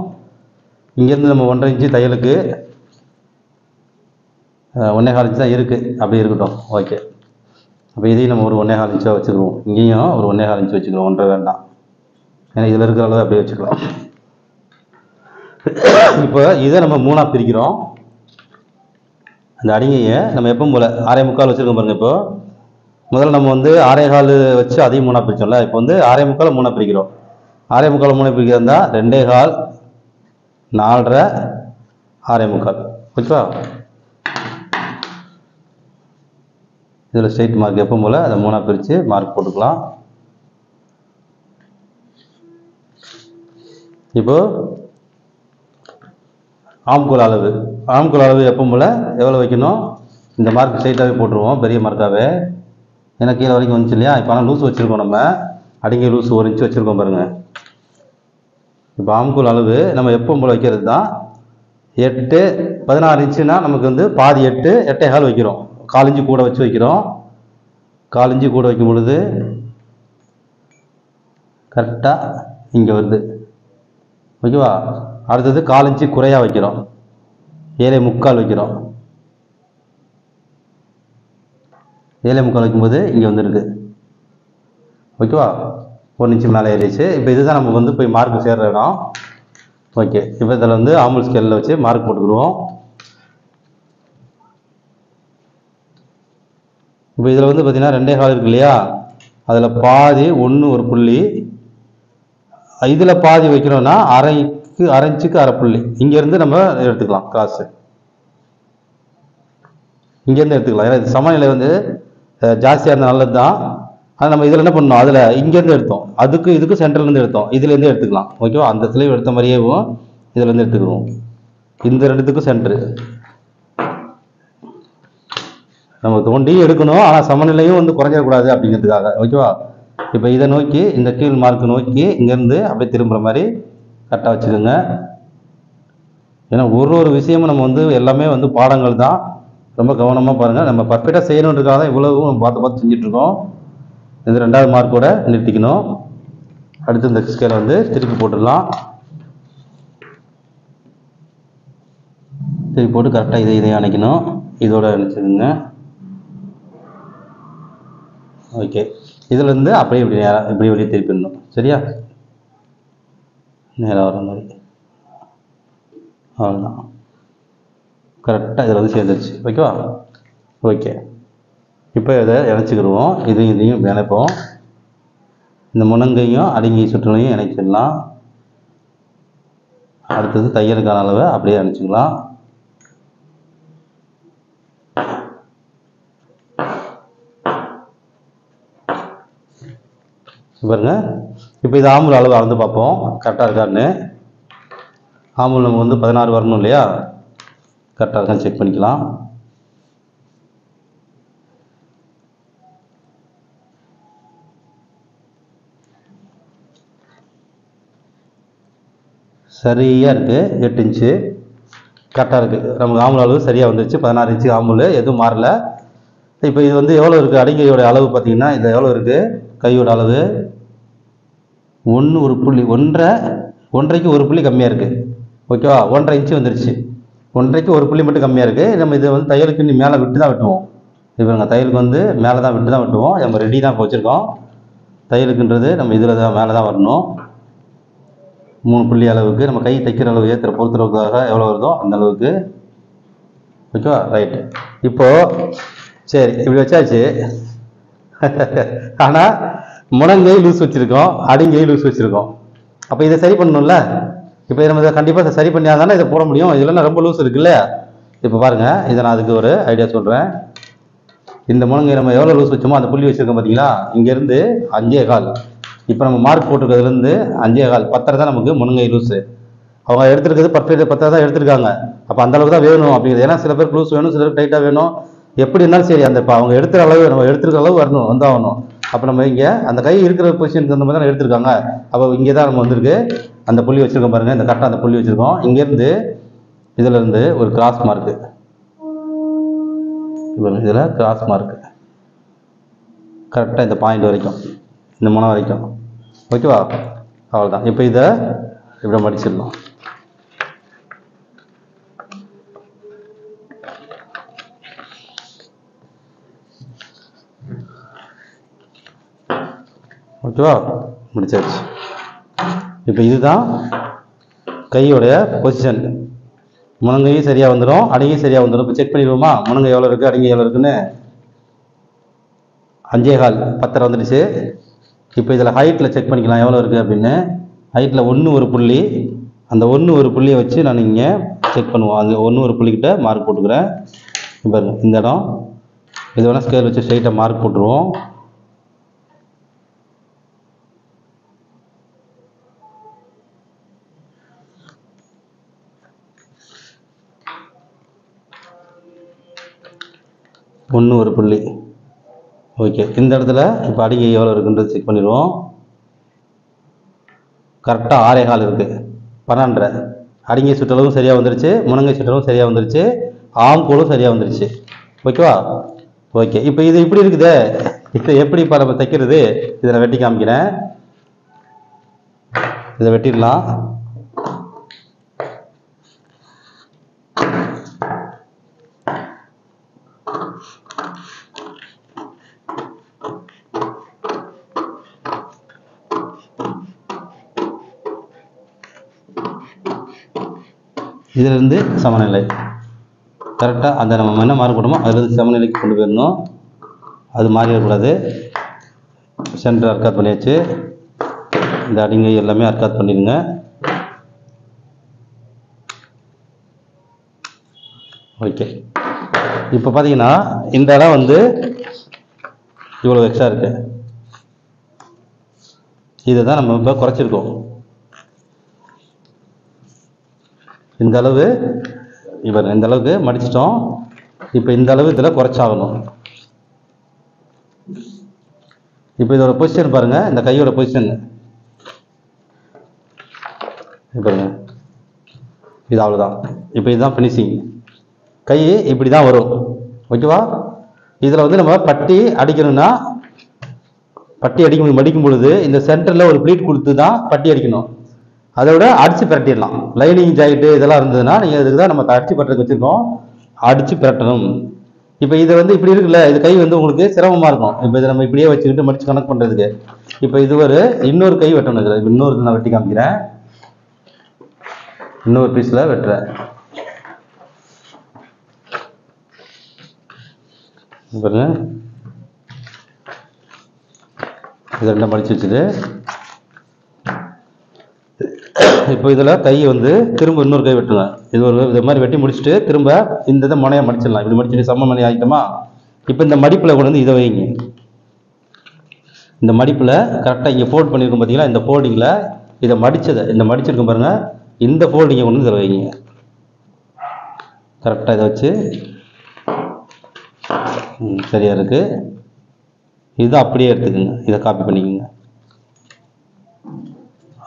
இங்கேருந்து நம்ம 1.5 இன்ச்சு தையலுக்கு 1.25 இன்ச்சு தான் இருக்குது, அப்படி இருக்கட்டும். ஓகே, அப்போ இதையும் நம்ம ஒரு 1.25 இன்ச்சாக வச்சுக்குவோம். இங்கேயும் ஒரு 1.25 இன்ச்சு வச்சுக்கிறோம், 1.5 வேண்டாம். ஏன்னா இதில் இருக்கிற அளவு அப்படியே வச்சுக்கலாம். இப்போ இதை நம்ம 3ஆக பிரிக்கிறோம். அந்த அடிங்கையை நம்ம எப்பவும் போல் 6.25 வச்சுருக்கோம் பாருங்கள். இப்போ முதல்ல நம்ம வந்து 6.25 வச்சு அதையும் 3ஆக பிரிச்சோம்ல. இப்போ வந்து 6.25 3ஆக பிரிக்கிறோம். 6.25 3ஆக பிரிக்கிறதா 2.25, 4.5, 6.25. ஓகேவா? இதில் ஸ்ட்ரைட் மார்க் எப்பவும் போல் அதை 3ஆக பிரித்து மார்க் போட்டுக்கலாம். இப்போ ஆம்கோல் அளவு எப்பவும் போல் எவ்வளோ வைக்கணும்? இந்த மார்க் ஸ்ட்ரைட்டாகவே போட்டுருவோம், பெரிய மார்க்காகவே. ஏன்னா கீழே வரைக்கும் வந்துச்சு இல்லையா. இப்போ ஆனால் லூஸ் வச்சுருக்கோம், நம்ம அடிங்க லூஸ் 1 இன்ச்சு வச்சுருக்கோம் பாருங்கள். இப்போ ஆம்கோல் அளவு நம்ம எப்பவும் போல் வைக்கிறது தான். 8, 16 இன்ச்சுனா நமக்கு வந்து பாதி 8, 8.25 வைக்கிறோம். 1/4 இன்ச்சு கூட வச்சு வைக்கிறோம். 1/4 இன்ச்சு கூட வைக்கும் பொழுது கரெக்டாக இங்கே வருது. ஓகேவா? அடுத்தது 1/4 இன்ச்சு குறையாக வைக்கிறோம், 7.25 வைக்கிறோம். 7.25 வைக்கும்போது இங்கே வந்துருக்கு. ஓகேவா? 1 இன்ச்சு மேலே ஏறிச்சு. இப்போ இதுதான் நம்ம வந்து போய் மார்க் சேர்ற இடம். ஓகே, இப்போ இதில் வந்து ஆம்புல் ஸ்கேலில் வச்சு மார்க் போட்டுக்கிடுவோம். இப்போ இதில் வந்து பார்த்தீங்கன்னா 2.25 இருக்கு இல்லையா, அதில் பாதி 1 ஒரு புள்ளி. இதில் பாதி வைக்கிறோன்னா 1/2 இன்ச்சுக்கு 1/2 புள்ளி. இங்கேருந்து நம்ம எடுத்துக்கலாம் கிராஸு, இங்கேருந்து எடுத்துக்கலாம். ஏன்னா இது சமநிலை வந்து ஜாஸ்தியாக இருந்தால் நல்லது தான். ஆனால் நம்ம இதில் என்ன பண்ணோம், அதில் இங்கேருந்து எடுத்தோம், இதுக்கும் சென்டர்லேருந்து எடுத்தோம், இதுலேருந்து எடுத்துக்கலாம். ஓகேவா? அந்த ஸ்லீவ் எடுத்த மாதிரியேவும் இதுலேருந்து எடுத்துக்குவோம். இந்த 2த்துக்கும் சென்டரு நம்ம தோண்டி எடுக்கணும், ஆனால் சமநிலையும் வந்து குறைஞ்சிடக்கூடாது அப்படிங்கிறதுக்காக. ஓகேவா? இப்போ இதை நோக்கி, இந்த கீழ் மார்க் நோக்கி இங்கேருந்து அப்படியே திரும்புகிற மாதிரி கரெக்டாக வச்சுக்கோங்க. ஏன்னா ஒரு விஷயமும் நம்ம வந்து எல்லாமே வந்து பாடங்கள் தான், ரொம்ப கவனமாக பாருங்கள். நம்ம பர்ஃபெக்டாக செய்யணுன்றதுக்காக தான் இவ்வளவும் நம்ம பார்த்து செஞ்சிட்ருக்கோம். இந்த 2வது மார்க்கோட நிறுத்திக்கணும். அடுத்து இந்த ஸ்கேலை வந்து திருப்பி போட்டுடலாம். திருப்பி போட்டு கரெக்டாக இதையும் அணைக்கணும், இதோட அணைச்சிடுங்க. ஓகே, இதுலேருந்து அப்படியே இப்படி வெளியே திருப்பிடணும். சரியா? நேராக வர மாதிரி. அவ்வளோதான், கரெக்டாக இதில் வந்து சேர்ந்துருச்சு. ஓகேவா? ஓகே, இப்போ இதை இணைச்சிக்கிடுவோம். இதையும் இப்படி இணைப்போம். இந்த முனங்கையும் அடிங்கை சுற்றுலையும் இணைச்சிடலாம். அடுத்தது தையலுக்கான அளவை அப்படியே இணைச்சிக்கலாம். பாருங்க, இப்போ இது ஆம்பூல் அளவு அளந்து பார்ப்போம் கரெக்டாக இருக்கான்னு. ஆம்பூல் நம்ம வந்து 16 வரணும் இல்லையா, கரெக்டாக இருக்கான்னு செக் பண்ணிக்கலாம். சரியாக இருக்குது, 8 இன்ச்சு. கரெக்டாக இருக்குது. நமக்கு ஆம்பூல் அளவு சரியாக வந்துருச்சு. 16 இன்ச்சு ஆம்பூல், எதுவும் மாறல. இப்போ இது வந்து எவ்வளோ இருக்குது, அடிங்கையோட அளவு பார்த்தீங்கன்னா இது எவ்வளோ இருக்குது, கையோட அளவு 1.5 ஒரு புள்ளி கம்மியாக இருக்குது. ஓகேவா, 1.5 இன்ச்சு வந்துருச்சு. 1.5க்கு ஒரு புள்ளி மட்டும் கம்மியாக இருக்குது. நம்ம இதை வந்து தையலுக்கு இன்னும் மேலே விட்டு தான் வெட்டுவோம். இப்போ நாங்கள் தையலுக்கு வந்து மேலே தான் விட்டு தான் வெட்டுவோம். நம்ம ரெடி தான் இப்போ வச்சுருக்கோம். தையலுக்குன்றது நம்ம இதில் தான் மேலே தான் வரணும். 3 புள்ளி அளவுக்கு நம்ம கை தைக்கிற அளவு ஏற்றுற பொறுத்துறதுக்காக எவ்வளோ வருதோ அந்த அளவுக்கு. ஓகேவா, ரைட்டு. இப்போது சரி இப்படி வச்சாச்சு. ஆனால் முழங்கை லூஸ் வச்சுருக்கோம், அடிங்கை லூஸ் வச்சுருக்கோம். அப்போ இதை சரி பண்ணணும்ல. இப்போ நம்ம இதை கண்டிப்பாக சரி பண்ணியா தானே இதை போட முடியும். இதெல்லாம் ரொம்ப லூஸ் இருக்குல்ல. இப்போ பாருங்கள், இதை நான் அதுக்கு ஒரு ஐடியா சொல்கிறேன். இந்த முழங்கை நம்ம எவ்வளோ லூஸ் வச்சோமோ அந்த புள்ளி வச்சுருக்கோம் பார்த்தீங்களா, இங்கேருந்து 5.25. இப்போ நம்ம மார்க் போட்டுருக்கிறதுலேருந்து 5.25 10 தான் நமக்கு முழங்கை லூஸு. அவங்க எடுத்துருக்கிறது பர்ஃபெக்ட் 10 தான் எடுத்துருக்காங்க. அப்போ அந்த அளவுக்கு தான் வேணும் அப்படிங்கிறது. ஏன்னா சில பேருக்கு லூஸ் வேணும், சில பேருக்கு டைட்டாக வேணும். எப்படி இருந்தாலும் சரி, அந்த இப்போ அவங்க எடுத்துகிற அளவு நம்ம எடுத்துருக்க அளவு வரணும், வந்தாகணும். அப்போ நம்ம இங்கே அந்த கை இருக்கிற பொசிஷனுக்கு அந்த மாதிரி தான் எடுத்துருக்காங்க. அப்போ இங்கே தான் நம்ம வந்திருக்கு அந்த புள்ளி வச்சுருக்கோம் பாருங்கள். இந்த கரெக்டாக அந்த புள்ளி வச்சுருக்கோம். இங்கேருந்து இதிலேருந்து ஒரு கிராஸ் மார்க்கு, இதில் கிராஸ் மார்க்கு கரெக்டாக இந்த பாயிண்ட் வரைக்கும், இந்த முனை வரைக்கும். ஓகேவா, அவ்வளோதான். இப்போ இதை இப்படி மடிச்சிடலாம். ஓகேவா, முடிச்சாச்சு. இப்போ இதுதான் கையோடைய பொசிஷன். முழங்கையும் சரியாக வந்துடும், அடிங்கையும் சரியாக வந்துடும். இப்போ செக் பண்ணிடுவோமா, முழங்கை எவ்வளோ இருக்குது, அடிங்கை எவ்வளோ இருக்குன்னு. 5.25 10 வந்துடுச்சு. இப்போ இதில் ஹைட்டில் செக் பண்ணிக்கலாம் எவ்வளோ இருக்குது அப்படின்னு. ஹைட்டில் 1 ஒரு புள்ளி, அந்த 1 ஒரு புள்ளியை வச்சு நான் இங்கே செக் பண்ணுவோம். அது 1 ஒரு புள்ளிக்கிட்ட மார்க் போட்டுக்கிறேன். இப்போ இந்த இடம் இது வேணால் ஸ்கேல் வச்சு ஸ்ட்ரைட்டாக மார்க் போட்டுருவோம். ஒன்று ஒரு புள்ளி. ஓகே, இந்த இடத்துல இப்போ அடிங்கை எவ்வளோ இருக்குன்றது செக் பண்ணிடுவோம். கரெக்டாக 6.25 இருக்குது, 12.5. அடிங்கை சுற்றளவும் சரியாக வந்துருச்சு, முழங்கை சுற்றளவும் சரியாக வந்துருச்சு, ஆம்கோலும் சரியாக வந்துருச்சு. ஓகேவா, ஓகே. இப்போ இது இப்படி இருக்குது. இப்போ எப்படி இப்போ நம்ம தைக்கிறது, இதை நான் வெட்டி காமிக்கிறேன். இதை வெட்டிடலாம். இதிலிருந்து சமநிலை கரெக்டாக அந்த நம்ம என்ன மார்க் போட்டோமோ அதிலிருந்து சமநிலைக்கு கொண்டு போயிடணும். அது மாறிடக்கூடாது. சென்டர் அர்க்காத் பண்ணியாச்சு. இந்த அடிங்கை எல்லாமே அர்க்காத் பண்ணிடுங்க. ஓகே, இப்போ பார்த்தீங்கன்னா இந்த இடம் வந்து இவ்வளோ எக்ஸ்ட்ரா இருக்கு. இதை தான் நம்ம இப்போ குறைச்சிருக்கோம். இந்த அளவு இப்போ இந்த அளவுக்கு மடிச்சிட்டோம். இப்போ இந்த அளவு இதில் குறைச்சாகணும். இப்போ இதோட பொசிஷன் பாருங்க, இந்த கையோட பொசிஷன் பாருங்க, இது அவ்வளோதான். இப்போ இதுதான் ஃபினிஷிங். கை இப்படி தான் வரும். ஓகேவா, இதில் வந்து நம்ம பட்டி அடிக்கணும்னா பட்டி மடிக்கும் பொழுது இந்த சென்டரில் ஒரு ப்ளீட் கொடுத்து தான் பட்டி அடிக்கணும். அதை விட அடித்து பிரட்டிடலாம். லைனிங் ஜாயிட்டு இதெல்லாம் இருந்ததுன்னா நீங்கள் இதுக்கு தான் நம்ம அடித்து பட்டுறதுக்கு வச்சுருக்கோம், அடித்து பிரட்டணும். இப்போ இதை வந்து இப்படி இருக்குல்ல, இது கை வந்து உங்களுக்கு சிரமமாக இருக்கும். இப்போ இதை நம்ம இப்படியே வச்சுக்கிட்டு மடித்து கனெக்ட் பண்ணுறதுக்கு. இப்போ இது ஒரு இன்னொரு கை வெட்டணும். இதில் இன்னொரு நான் வெட்டி காமிக்கிறேன். இன்னொரு பீஸில் வெட்டுறேன். பாருங்க, இது ரெண்டும் மடித்து வச்சுட்டு இப்போ இதில் கை வந்து திரும்ப இன்னொரு கை வெட்டுங்க. இது ஒரு இது மாதிரி வெட்டி முடிச்சுட்டு திரும்ப இந்த இதை முனையை மடிச்சிடலாம். இப்படி மடிச்சுட்டு சம மணி ஆகிட்டோமா. இப்போ இந்த மடிப்பில் கொண்டு வந்து இதை வைங்க. இந்த மடிப்பில் கரெக்டாக இங்கே ஃபோல்ட் பண்ணியிருக்கோம் பார்த்தீங்களா, இந்த ஃபோல்டிங்கில் இதை மடித்ததை இந்த மடிச்சிருக்கோம் பாருங்கள், இந்த ஃபோல்டிங்கை கொண்டு வந்து இதில் வைங்க. கரெக்டாக இதை வச்சு சரியாக இருக்குது. இதை அப்படியே எடுத்துக்கோங்க, இதை காப்பி பண்ணிக்கோங்க.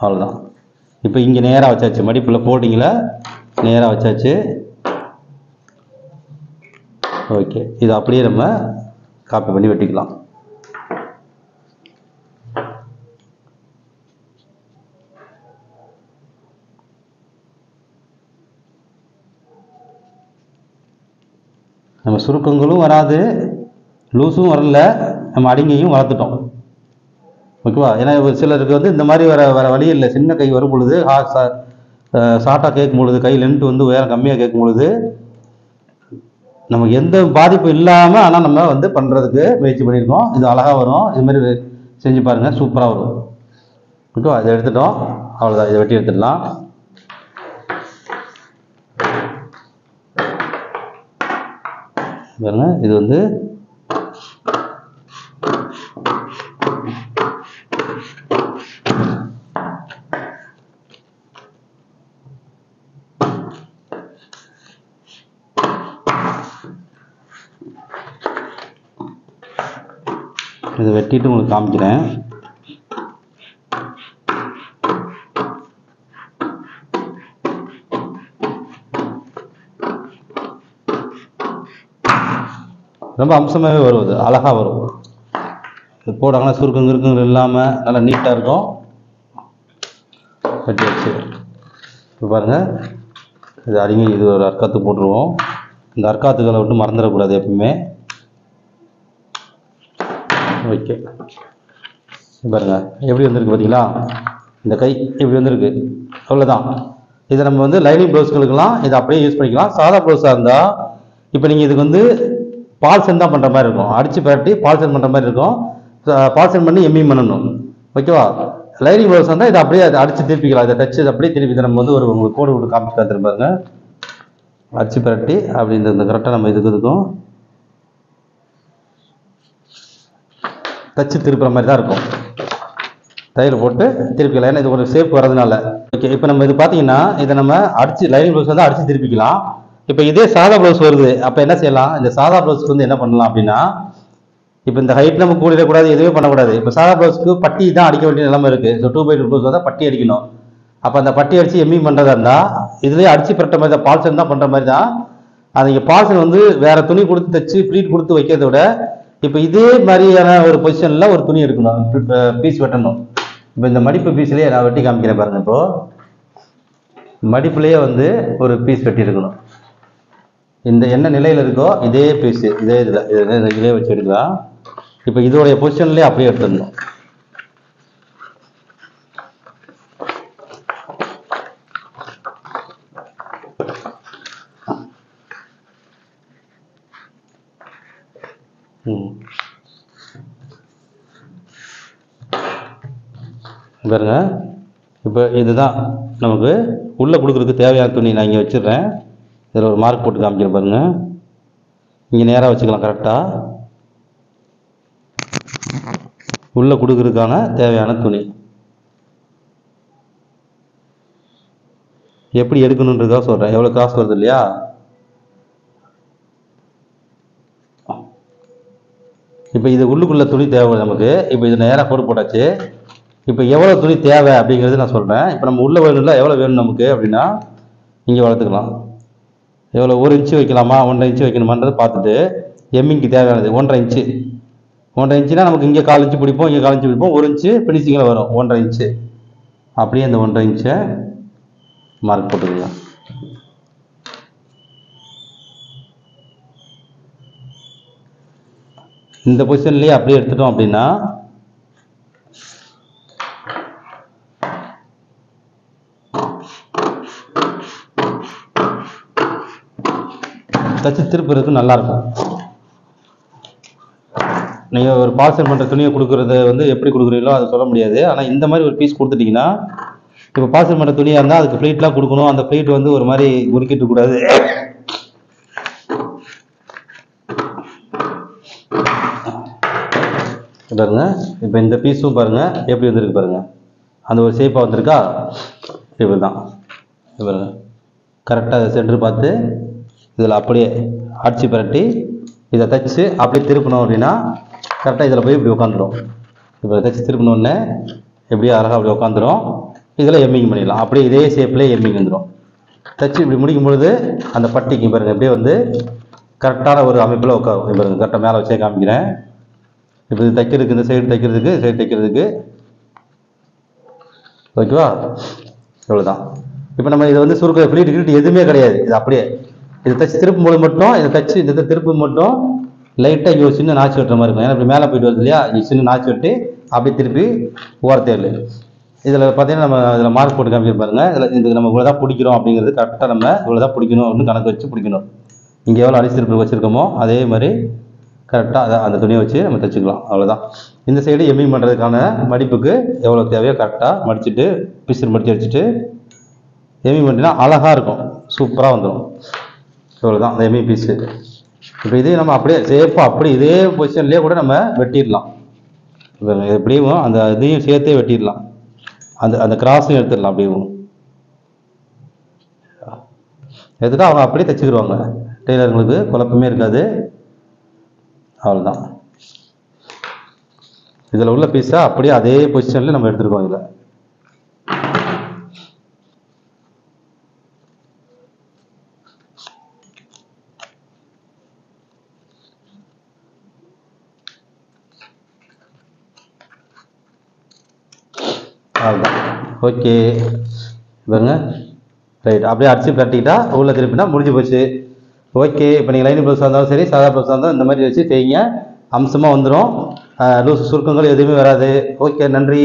அவ்வளோதான். இப்போ இங்கே நேராக வச்சாச்சு, மடிப்பில் ஃபோல்டிங்கில் நேராக வச்சாச்சு. ஓகே, இது அப்படியே நம்ம காப்பி பண்ணி வெட்டிக்கலாம். நம்ம சுருக்கங்களும் வராது, லூஸும் வரல, நம்ம அடிங்கையும் வளர்த்துட்டோம். ஓகேவா? ஏன்னா ஒரு சிலருக்கு வந்து இந்த மாதிரி வர வழி இல்லை. சின்ன கை வரும் பொழுது ஷார்ட்டாக கேட்கும் பொழுது, கை லென்த் வந்து உயரம் கம்மியாக கேட்கும் பொழுது நமக்கு எந்த பாதிப்பும் இல்லாமல் ஆனால் நம்ம வந்து பண்ணுறதுக்கு முயற்சி பண்ணியிருக்கோம். இது அழகாக வரும். இது மாதிரி செஞ்சு பாருங்கள், சூப்பராக வரும். ஓகேவா? இதை எடுத்துட்டோம், அவ்வளோதான். இதை வெட்டி எடுத்துடலாம். பாருங்க, இது வந்து இதை வெட்டிட்டு உங்களுக்கு காமிக்கிறேன். ரொம்ப அம்சமாகவே வரும், அது அழகாக வரும். இது போடாங்கன்னா சுருக்கங்க இல்லாமல் நல்லா நீட்டாக இருக்கும். வெட்டி வச்சு இப்போ பாருங்கள், இது அடிங்க. இது ஒரு அர்க்காத்து போட்டுருவோம். இந்த அர்க்காத்துக்களை விட்டு மறந்துடக்கூடாது எப்பவுமே. ஓகே, பாருங்க எப்படி வந்திருக்கு பார்த்தீங்களா? இந்த கை எப்படி வந்திருக்கு, அவ்வளோதான். இதை நம்ம வந்து லைனிங் ப்ளவுஸ்களுக்கெல்லாம் இதை அப்படியே யூஸ் பண்ணிக்கலாம். சாதா ப்ளவுஸாக இருந்தால் இப்போ நீங்கள் இதுக்கு வந்து பால்சன் தான் பண்ணுற மாதிரி இருக்கும். அடித்து பரட்டி பால்சன் பண்ணுற மாதிரி இருக்கும். பால்சன் பண்ணி எம்மிங் பண்ணணும். ஓகேவா? லைனிங் ப்ளவுஸ் இருந்தால் இதை அப்படியே அதை அடித்து திருப்பிக்கலாம். இதை டச்சு அப்படியே திருப்பி நம்ம வந்து ஒரு உங்களுக்கு கோடு விட்டு காமிச்சு திரும்பாருங்க. அடித்து பரட்டி அப்படி இந்த கரெக்டாக நம்ம இதுக்கு இருக்கும் தச்சு திருப்புற மாதிரி தான் இருக்கும். தையல் போட்டு திருப்பிக்கலாம். ஏன்னா இது ஒரு ஷேப் வரதுனால. ஓகே, இப்போ நம்ம இது பார்த்தீங்கன்னா இதை நம்ம அடிச்சு லைனிங் ப்ளவுஸ் வந்து அடித்து திருப்பிக்கலாம். இப்போ இதே சாதா ப்ளவுஸ் வருது, அப்போ என்ன செய்யலாம்? இந்த சாதா ப்ளவுஸ்க்கு வந்து என்ன பண்ணலாம் அப்படின்னா, இப்போ இந்த ஹைட் நம்ம கூடிடக்கூடாது, எதுவுமே பண்ணக்கூடாது. இப்போ சாதா ப்ளவுஸ்க்கு பட்டி தான் அடிக்க வேண்டிய நிலைமை இருக்குது. ஸோ 2x2 ப்ளவுஸ் வந்தால் பட்டி அடிக்கணும். அப்போ அந்த பட்டி அடித்து எம்மிங் பண்ணுறதா இருந்தால் இதுலேயே அடித்து பரட்ட மாதிரி தான், பால்சன் தான் பண்ணுற மாதிரி தான். அது இங்கே பால்சன் வந்து வேறு துணி கொடுத்து தைச்சு ப்ளீட் கொடுத்து வைக்கிறத விட இப்போ இதே மாதிரியான ஒரு பொசிஷனில் ஒரு துணி எடுக்கணும், பீஸ் வெட்டணும். இப்போ இந்த மடிப்பு பீஸ்லேயே நான் வெட்டி காமிக்கிறேன் பாருங்கள். இப்போது மடிப்புலேயே வந்து ஒரு பீஸ் வெட்டி எடுக்கணும். இந்த என்ன நிலையில் இருக்கோ இதே பீஸு இதே இதிலே வச்சு எடுக்கலாம். இப்போ இதோடைய பொசிஷன்லேயே அப்படியே எடுத்துடணும். பாருங்க, இப்போ இதுதான் நமக்கு உள்ளே கொடுக்குறதுக்கு தேவையான துணி. நான் இங்கே வச்சிடுறேன். இதில் ஒரு மார்க் போட்டு காமிக்கிறேன் பாருங்க. இங்கே நேராக வச்சுக்கலாம். கரெக்டாக உள்ளே கொடுக்குறதுக்கான தேவையான துணி எப்படி எடுக்கணுன்றதுக்காக சொல்கிறேன். எவ்வளோ காசு வருது இல்லையா? இப்போ இது உள்ளுக்குள்ள துணி தேவை நமக்கு. இப்போ இது நேராக கோடு போட்டாச்சு. இப்போ எவ்வளோ துணி தேவை அப்படிங்கிறது நான் சொல்கிறேன். இப்போ நம்ம உள்ளே வேணும்ல, எவ்வளோ வேணும் நமக்கு அப்படின்னா இங்கே வளர்த்துக்கலாம். எவ்வளோ 1 இன்ச்சு வைக்கலாமா, 1.5 இன்ச்சு வைக்கணுமான்றது பார்த்துட்டு எம்மிங்க்கு தேவையானது 1.5 இன்ச்சு. 1.5 இன்ச்சுனா நமக்கு இங்கே 1/4 இன்ச்சு பிடிப்போம், இங்கே 1/4 இன்ச்சு பிடிப்போம். 1 இன்ச்சு ஃபினிஷிங்கில் வரும். 1.5 இன்ச்சு அப்படியே இந்த 1.5 இன்ச்சை மார்க் போட்டுக்கலாம். இந்த பொசிஷன்லேயே அப்படியே எடுத்துட்டோம் அப்படின்னா தச்சு திருப்புறதுக்கு நல்லாயிருக்கும். நீங்கள் ஒரு பார்சல் பண்ணுற துணியை கொடுக்குறது வந்து எப்படி கொடுக்குறீங்களோ அதை சொல்ல முடியாது. ஆனால் இந்த மாதிரி ஒரு பீஸ் கொடுத்துட்டிங்கன்னா, இப்போ பார்சல் பண்ணுற துணியாக இருந்தால் அதுக்கு ப்ளீட்லாம் கொடுக்கணும். அந்த ப்ளீட் வந்து ஒரு மாதிரி உருக்கிட்டு கூடாது. பாருங்க, இப்போ இந்த பீஸும் பாருங்க எப்படி வந்துருக்கு பாருங்க. அந்த ஒரு ஷேப்பாக வந்திருக்கா? இப்படி தான் பாருங்க. கரெக்டாக சென்டர் பார்த்து இதில் அப்படியே அடிச்சு பரட்டி இதை தைச்சு அப்படியே திருப்பணும் அப்படின்னா கரெக்டாக இதில் போய் இப்படி உட்காந்துரும். இப்போ தைச்சு திருப்பினோடனே எப்படியும் அழகாக அப்படி உட்காந்துரும். இதில் எம்மிங் பண்ணிடலாம். அப்படியே இதே ஷேப்லேயே எம்மிங் வந்துடும். தைச்சு இப்படி முடிக்கும் பொழுது அந்த பட்டிக்கு பாருங்கள் எப்படியே வந்து கரெக்டான ஒரு அமைப்பில் உட்காரும். இப்போ கரெக்டாக மேலே வச்சே காமிக்கிறேன். இப்போ இது தைக்கிறதுக்கு, இந்த சைடு தைக்கிறதுக்கு ஓகேவா? இவ்வளோதான். இப்போ நம்ம இதை வந்து சுருக்க ஃப்ளீட் எதுவுமே கிடையாது. இது அப்படியே இது தச்சு திருப்பும் போது மட்டும், இதை தச்சு இந்த திருப்பு மட்டும் லைட்டாக இங்கே ஒரு சின்ன நாச்சு வெட்டுற மாதிரி இருக்கும். ஏன்னா இப்படி மேலே போயிட்டு வருது இல்லையா, இங்கே சின்ன நாச்சு வெட்டி அப்படியே திருப்பி ஓரத்தேர்ல. இதில் பார்த்தீங்கன்னா நம்ம இதில் மார்க் போட்டு காமிக்க பாருங்க. இதில் இதுக்கு நம்ம இவ்வளோ தான் பிடிக்கிறோம் அப்படிங்கிறது கரெக்டாக நம்ம இவ்வளோ தான் பிடிக்கணும் அப்படின்னு கணக்கு வச்சு பிடிக்கணும். இங்கே எவ்வளோ அடிச்சு திருப்பி வச்சுருக்கோமோ அதே மாதிரி கரெக்டாக அதை அந்த துணியை வச்சு நம்ம தைச்சிக்கலாம். அவ்வளோதான். இந்த சைடு எம்மிங் பண்ணுறதுக்கான மடிப்புக்கு எவ்வளோ தேவையோ கரெக்டாக மடிச்சுட்டு பிசிறு மடித்து வச்சுட்டு எம்மிங் பண்ணினா அழகாக இருக்கும், சூப்பராக வந்துடும். இவ்வளோதான் அந்த எம்மிங் பீஸு. இப்போ இதே நம்ம அப்படியே சேஃபாக அப்படி இதே பொசிஷன்லேயே கூட நம்ம வெட்டிடலாம். இப்போ எப்படியும் அந்த இதையும் சேர்த்தே வெட்டிடலாம். அந்த அந்த கிராஸையும் எடுத்துடலாம். அப்படியும் எடுத்துகிட்டு அவங்க அப்படியே தைச்சிக்கிடுவாங்க. டெய்லருங்களுக்கு குழப்பமே இருக்காது. அவ்வளோதான். இதில் உள்ள பீஸை அப்படியே அதே பொசிஷனில் நம்ம எடுத்துருக்கோம். இதில் அவ்வளோதான். ஓகே பாருங்க. ரைட். அப்படியே அடிச்சு கட்டிக்கிட்டா உள்ள திருப்பினா முடிஞ்சு போச்சு. ஓகே. இப்போ நீங்கள் லைனிங் ப்ளவுஸாக இருந்தாலும் சரி, சாதா ப்ளவுஸாக இருந்தாலும் இந்த மாதிரி வச்சு தேய்ங்க, அம்சமாக வந்துடும். லூஸ் சுருக்கங்கள் எதுவுமே வராது. ஓகே, நன்றி.